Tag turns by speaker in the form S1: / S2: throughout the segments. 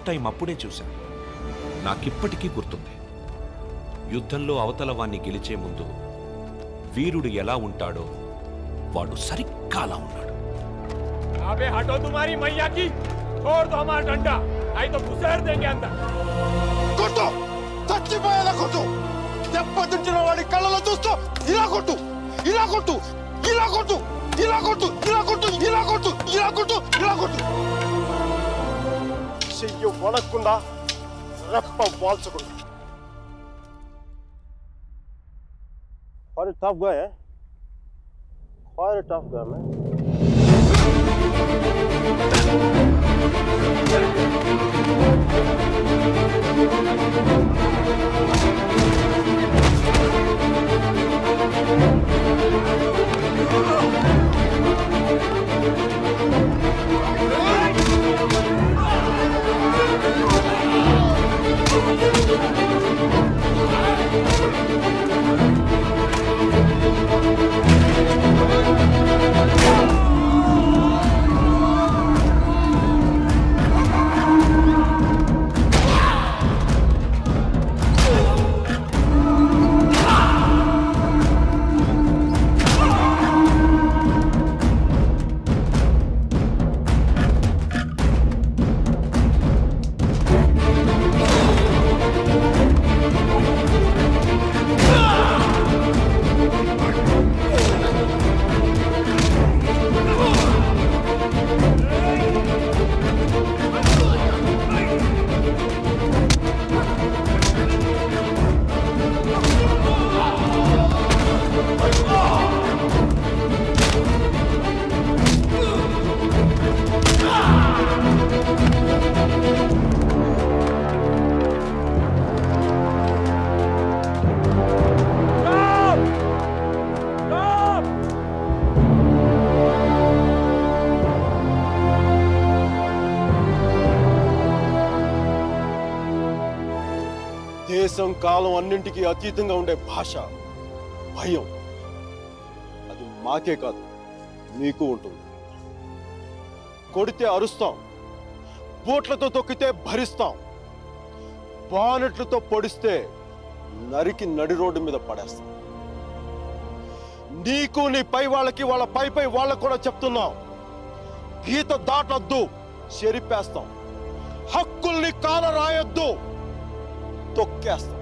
S1: Time అప్పుడే చూశాను. నాకిప్పటికీ గుర్తుంది. యుద్ధంలో అవతల వాణ్ణి గెలిచే ముందు వీరుడు ఎలా ఉంటాడో వాడు సరిగ్గా అలా ఉన్నాడు.
S2: అబే హటో తుమారీ మయ్యా కి छोड़ दो हमारा डंडा नहीं तो घुसेड़ देंगे अंदर.
S3: కొట్టు, చచ్చిపోయేలా కొట్టు. దెబ్బతించిన వాడి కళ్ళలో చూస్తూ ఇలా కొట్టు, ఇలా కొట్టు, ఇలా కొట్టు, ఇలా కొట్టు, ఇలా కొట్టు, ఇలా కొట్టు, ఇలా కొట్టు, ఇలా కొట్టు. చెయ్యి వణకుండా రెప్ప వాల్చకుండా. Quite a tough guy, eh? Quite a tough guy, man. దేశం కాలం అన్నింటికీ అతీతంగా ఉండే భాష భయం. అది మాకే కాదు మీకు ఉంటుంది. కొడితే అరుస్తాం, బోట్లతో తొక్కితే భరిస్తాం, బానెట్లతో పొడిస్తే నరికి నడి రోడ్డు మీద పడేస్తాం. నీకు నీ పై వాళ్ళకి వాళ్ళ పై వాళ్ళకు కూడా చెప్తున్నాం, గీత దాటొద్దు, చెరిపేస్తాం. హక్కుల్ని కాల రాయొద్దు, తొక్కేస్తాం.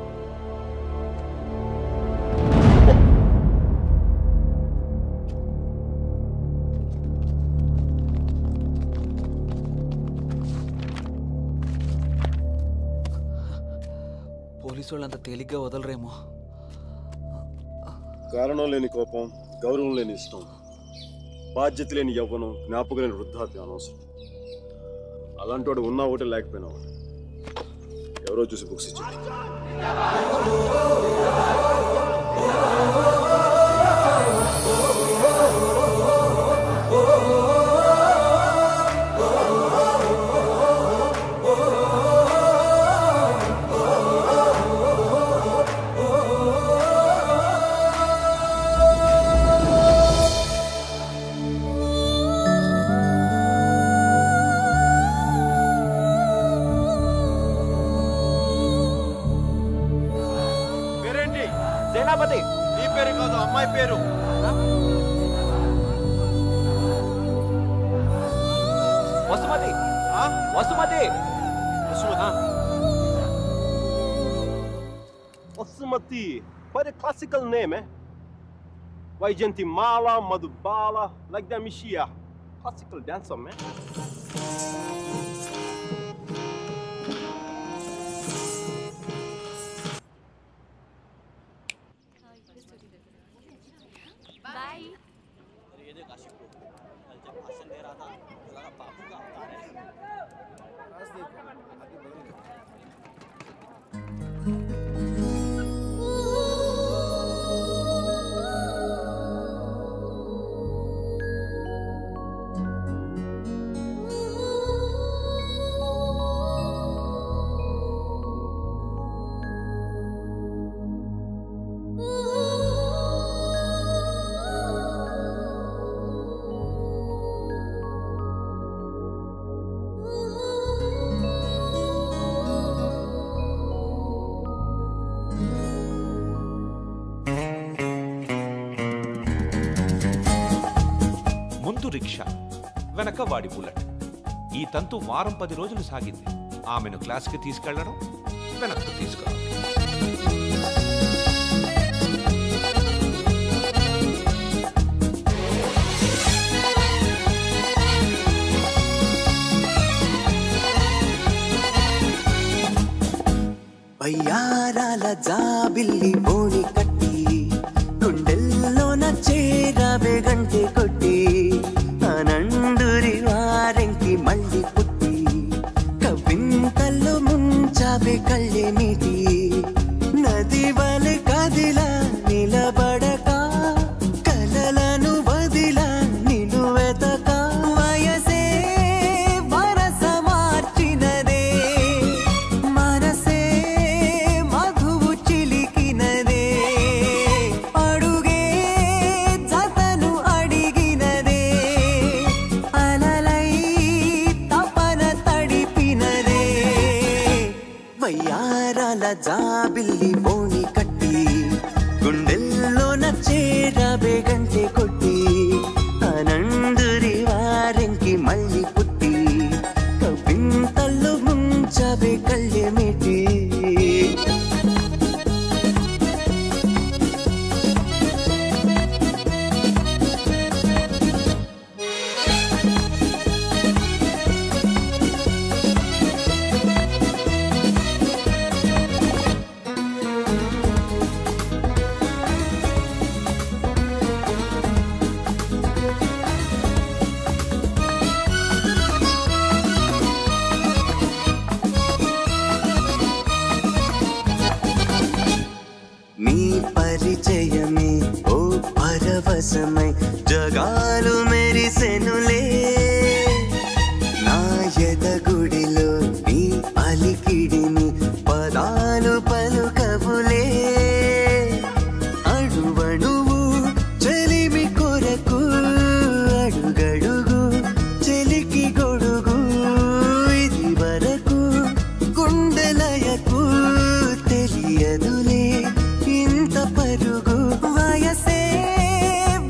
S4: పోలీసు వాళ్ళంత తేలిగ్గా వదలరేమో.
S3: కారణం లేని కోపం, గౌరవం లేని ఇష్టం, బాధ్యత లేని యవ్వనం, జ్ఞాపకం లేని వృద్ధాప్యం అనవసరం.
S5: అలాంటి వాడు ఉన్నా ఒకటి లేకపోయినా ఒకటి. ఎవరో చూసి బుక్స్ ఇచ్చారు.
S6: సేనాపతి నీ పేరు కాదు అమ్మాయి పేరు. Vasumathi. Vasumathi.
S5: Vasumathi very classical name, eh? Vaijantimala, Madhubala, like that Mishia. Classical dancer, man.
S1: Rickshaw వెనక వాడి బుల్లెట్. ఈ తంతు వారం 10 రోజులు సాగింది. ఆమెను క్లాస్కి తీసుకెళ్లడం, వెనక్కు తీసుకురావడం.
S7: అయ్యారాల జాబిల్లి బోని కట్టి గుండెల్లోన చేరావే గంటే కొట్టి ఆనందురి వారెంకి మళ్ళీ పుట్టి కవింతల్లో ముంచావే కళ్ళే మీటి నది వలె కదిలా నిలబడక కలలను వదిలా నిలువెతక వయసే వరస మార్చినదే మనసే మధువు చిలికినదే అడుగే జతను అడిగినదే అలలై తపన తడిపినదే వయ్యారాల జాబిల్లి బోని కట్టి గుండెల్లోన చేరావే గంటే కొట్టి ఆనందురి వారెంకి మళ్ళీ పుట్టి కవింతల్లో ముంచవే కళ్ళే మీటి నీ పరిచయమే ఓ పరవశమై జగాలు మెరిసెనులే నా ఎదగుడిలో నీ అలికిడిని పదాలు పలుకవులే అడువడువు చెలిమి కొరకు అడుగడుగు చెలికి గొడుగు ఇది వరకు గుండెలయకు తెలియదులే ఇంత పరుగు వయసే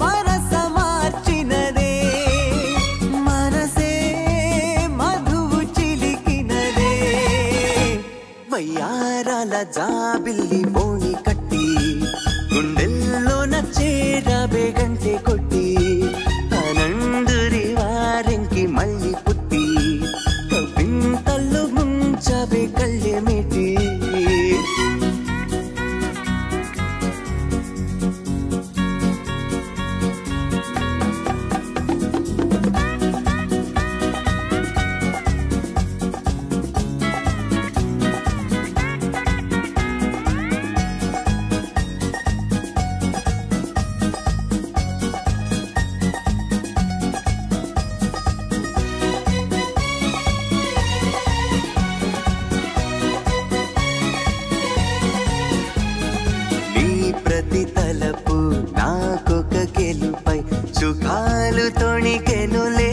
S7: వరస మార్చినదే మనసే మధువు చిలికినదే వయ్యారాల జాబిల్లి బోని కట్టి గుండెల్లోన చేరావే గంటే కొట్టి ఆనందురి వారెంకి మళ్ళీ పుట్టి కవింతల్లో ముంచవే కళ్ళే మీటి సుఖాలు తొణికెనులే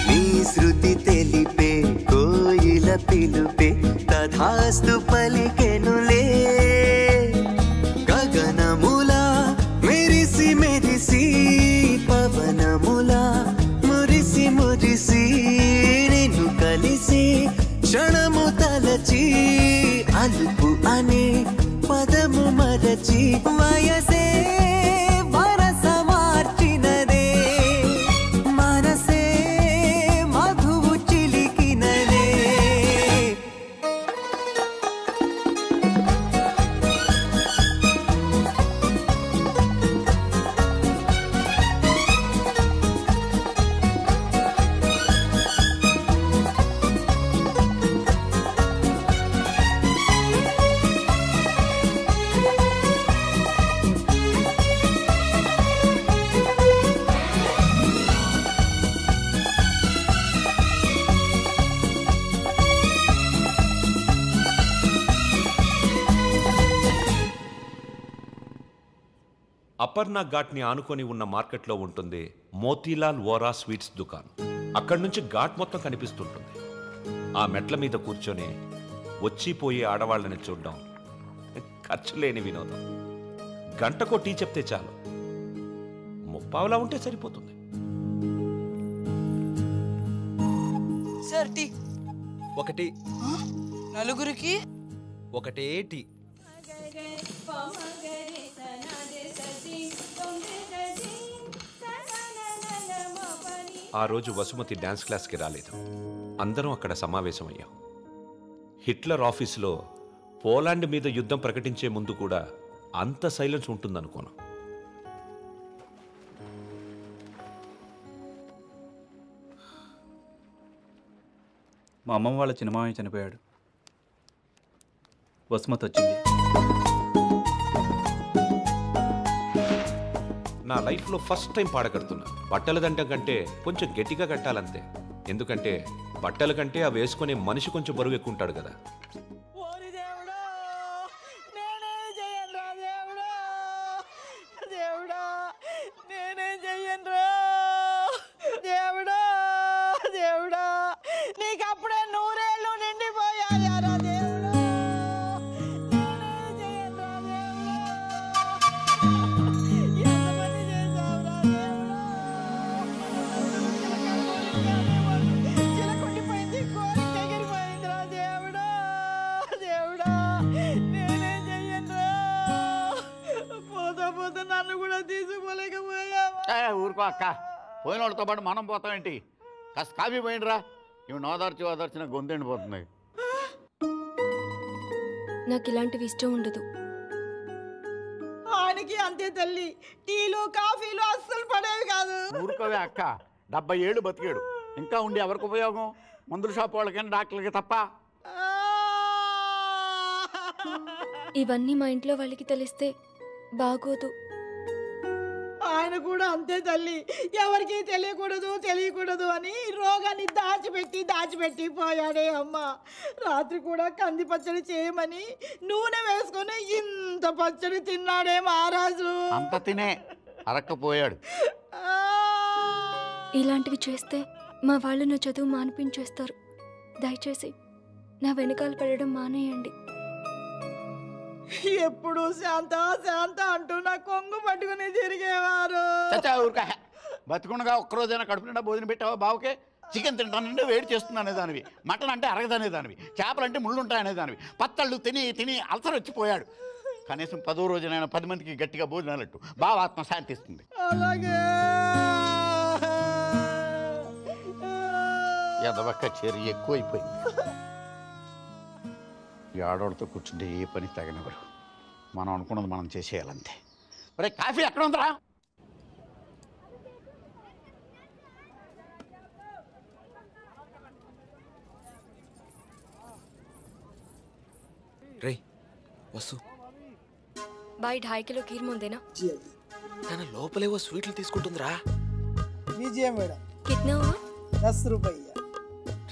S7: నీ శృతి తెలిపే కోయిల పిలుపే తథాస్తు పలికెనులే గగనములా మెరిసి మెరిసి పవనములా మురిసి మురిసి నిన్ను కలిసి క్షణము తలచి అలుపు అనే పదము మరచి వయసే వరస మార్చినదే మనసే మధువు చిలికినదే
S1: అపర్ణ ఘాట్ని ఆనుకొని ఉన్న మార్కెట్లో ఉంటుంది మోతీలాల్ వోరా స్వీట్స్ దుకాణం. అక్కడి నుంచి ఘాట్ మొత్తం కనిపిస్తుంటుంది. ఆ మెట్ల మీద కూర్చొని వచ్చిపోయే ఆడవాళ్ళని చూడడం ఖర్చు లేని వినోదం. గంటకో టీ చెప్తే చాలు, ముప్పావులా ఉంటే సరిపోతుంది.
S4: సార్ టీ ఒకటి,
S8: నలుగురికి
S4: ఒకటే టీ.
S1: ఆ రోజు వసుమతి డాన్స్ క్లాస్కి రాలేదు. అందరం అక్కడ సమావేశమయ్యాం. హిట్లర్ ఆఫీసులో పోలాండ్ మీద యుద్ధం ప్రకటించే ముందు కూడా అంత సైలెన్స్ ఉంటుందనుకోను.
S9: మా అమ్మమ్మ వాళ్ళ చిన్నమామయ్య చనిపోయాడు. వసుమతి వచ్చింది.
S1: నా లైఫ్లో ఫస్ట్ టైం పాడ కడుతున్నా. బట్టల దండం కంటే కొంచెం గట్టిగా కట్టాలంతే. ఎందుకంటే బట్టల కంటే అవి వేసుకునే మనిషి కొంచెం బరువు ఎక్కువ ఉంటాడు కదా.
S10: ఊరుకో అక్క, పోయిన వాళ్ళతో పాటు మనం పోతామేంటి? కాస్త కాఫీ పోయిండ్రా. ఇవి ఓదార్చిన గొంతెండిపోతుంది.
S11: నాకు ఇలాంటివి ఇష్టం ఉండదు.
S8: ఆయనకి అంతే తల్లి, టీలు కాఫీలు అస్సలు పడేవి కాదు.
S10: ఊరుకోవే అక్క, 70 ఏళ్ళు బతికాడు. ఇంకా ఉండి ఎవరికి ఉపయోగం? మందుల షాప్ వాళ్ళకైనా డాక్టర్లకి తప్ప.
S11: ఇవన్నీ మా ఇంట్లో వాళ్ళకి తెలిస్తే బాగోదు.
S8: ఆయన కూడా అంతే తల్లి, ఎవరికి తెలియకూడదు అని రోగాన్ని దాచిపెట్టి పోయాడే అమ్మ. రాత్రి కూడా కంది పచ్చడి చేయమని నూనె వేసుకొని ఇంత పచ్చడి తిన్నాడే మహారాజు.
S10: అంత తినే అరక్కపోయాడు.
S11: ఇలాంటివి చేస్తే మా వాళ్ళు నా చదువు మానిపించేస్తారు. దయచేసి నా వెనకాల పడడం మానేయండి.
S8: ఎప్పుడు శాంత అంటూ నా కొంగు పట్టుకుని తిరిగేవారు.
S10: బతుకుండగా ఒక్కరోజైనా కడుపు నిండా భోజనం పెట్టావా బావుకే? చికెన్ తింటానంటే వేడి చేస్తున్నానేదానివి, మటన్ అంటే అరగదనేదానివి, చేపలంటే ముళ్ళుంటాయనేదానివి. పత్తళ్ళు తిని అల్సర్ వచ్చిపోయాడు. కనీసం 10వ రోజునైనా 10 మందికి గట్టిగా భోజనాలట్టు బావ ఆత్మ శాంతిస్తుంది.
S8: అలాగే
S10: ఎదవక్క చేరి ఎక్కువైపోయింది. ఈ ఆడవాళ్ళతో కూర్చుంటే ఏ పని తగనివ్వరు. మనం అనుకున్నది మనం చేసేయాలంతే. మరి కాఫీ ఎక్కడ ఉందరా?
S4: రే వసు,
S11: బాయ్ 2.5 కిలో కీర్ ముందేనా?
S4: తన లోపలేవో స్వీట్లు తీసుకుంటుందిరా.
S11: కిట్నా
S8: 10 రూపాయ.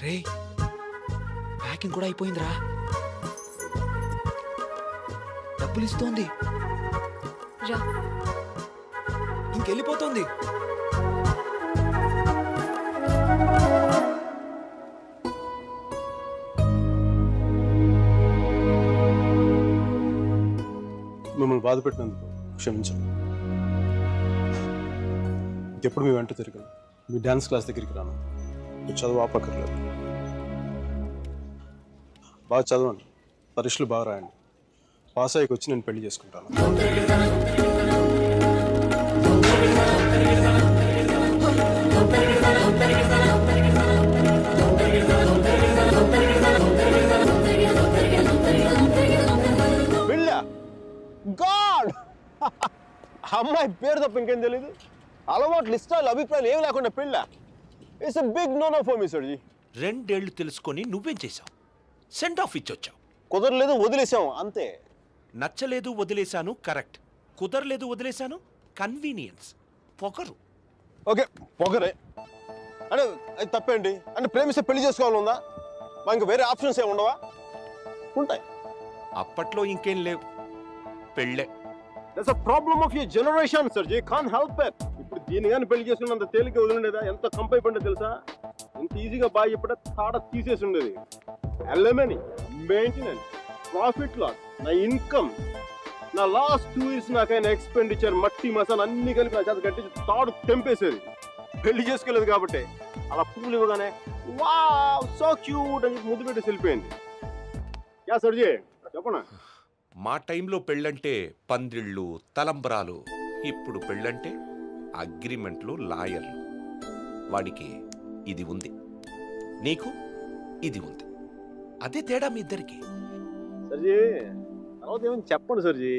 S4: రే ప్యాకింగ్ కూడా అయిపోయిందిరా. డబ్బులు ఇస్తోంది.
S11: రా.
S4: ఇంకెళ్ళిపోతుంది.
S5: మిమ్మల్ని బాధ పెట్టినందుకు క్షమించండి. ఇంకెప్పుడు మీ వెంట తిరిగాను, మీ డ్యాన్స్ క్లాస్ దగ్గరికి రాను, మీరు చదువు ఆపక్కర్లేదు. బాగా చదవండి, పరీక్షలు బాగా రాయండి. పాస్ అయ్యకి వచ్చి నేను పెళ్లి చేసుకుంటాను.
S3: గాడ్ అమ్మాయి పేరు తప్ప ఇంకేం తెలీదు. అలవాట్లు, ఇష్టాలు, అభిప్రాయాలు ఏమి లేకుండా పెళ్ళ. It's a big no no for me sir ji.
S1: 2 ఏళ్ళు తెలుసుకొని నువ్వేం చేశావు? సెండ్ ఆఫ్ ఇచ్చొచ్చావు.
S3: కుదరలేదు, వదిలేసాం అంతే.
S1: నచ్చలేదు, వదిలేశాను, కరెక్ట్. కుదరలేదు, వదిలేశాను, కన్వీనియన్స్, పొగరు.
S3: ఓకే, పొగరే అంటే అది తప్పేంటి? అంటే ప్రేమిస్తే పెళ్లి చేసుకోవాలందా? మా ఇంకా వేరే ఆప్షన్స్ ఏమి ఉండవా? ఉంటాయి.
S1: అప్పట్లో ఇంకేం లేవు, పెళ్ళే.
S3: That's a problem of your generation sir ji. Can't help it. ఇప్పుడు దీన్ని కానీ పెళ్లి చేసుకున్నంత తేలిక వదిలిండేదా? ఎంత కంపైపోయిందో తెలుసా? ఎంత ఈజీగా బాగా చెప్పడా తాడ తీసేసి ఉండేది. ఎలమనీ, మెయింటెనెన్స్, ప్రాఫిట్ లాస్, నా ఇన్కమ్, నా లాస్ట్ 2 years నాకైనా ఎక్స్పెండిచర్, మట్టి మసాలా అన్ని కలిపి నా చేత కట్టించి తాడు తెంపేసేది. పెళ్లి చేసుకోలేదు కాబట్టి అలా పువ్వులు ఇవ్వగానే వావ్ సో క్యూట్ అని ముద్దు పెట్టి వెళ్ళిపోయింది. యా సర్ జీ చెప్పనా?
S1: మా టైంలో పెళ్ళంటే పందిళ్ళు, తలంబరాలు. ఇప్పుడు పెళ్ళంటే అగ్రిమెంట్లు, లాయర్లు. వాడికి ఇది ఉంది, నీకు ఇది ఉంది. అదే తేడా మీ ఇద్దరికి.
S3: సర్జీ తర్వాత ఏమైనా చెప్పండి సర్జీ.